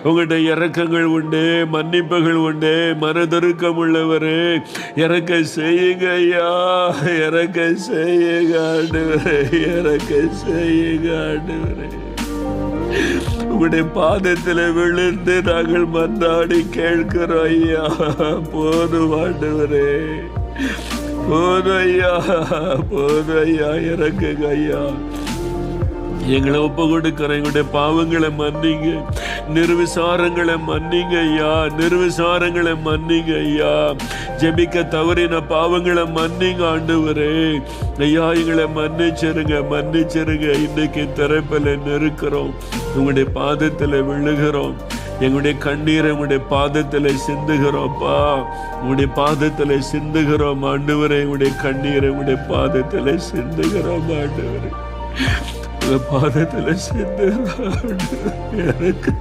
உங்களுடைய இரக்கங்கள் உண்டு, மன்னிப்புகள் உண்டு. மனதுருக்கம் உள்ளவரே, இறக்க செய்யுங்க ஐயா, இறக்க செய்யுங்க ஆண்டவரே, இறக்க செய்யுங்க ஆண்டவரே. உங்களுடைய பாதத்தில் விழுந்து நாங்கள் மன்றாடி கேட்கிறோம் ஐயா. போதும் ஆண்டவரே, போதும் ஐயா, போதும் ஐயா, இறக்குங்க ஐயா. எங்களை ஒப்பு கொடுக்கிறோம். எங்களுடைய பாவங்களை மன்னிங்க, நிர்விசாரங்களை மன்னிங்க ஐயா, நிர்விசாரங்களை மன்னிங்க ஐயா. ஜெபிக்க தவறின பாவங்களை மன்னிங்க ஆண்டவரே. ஐயா எங்களை மன்னிச்சிருங்க, மன்னிச்சிருங்க. இன்னைக்கு திரைப்பல நெருக்கிறோம், உங்களுடைய பாதத்தில் விழுகிறோம். எங்களுடைய கண்ணீரை உங்களுடைய பாதத்தில் சிந்துகிறோம்ப்பா, உங்களுடைய பாதத்தில் சிந்துகிறோம் ஆண்டவரே. எங்களுடைய கண்ணீரை உங்களுடைய பாதத்தில் சிந்துகிறோம் ஆண்டவரே. பாதத்தில் சிந்துகிறோம். எனக்கு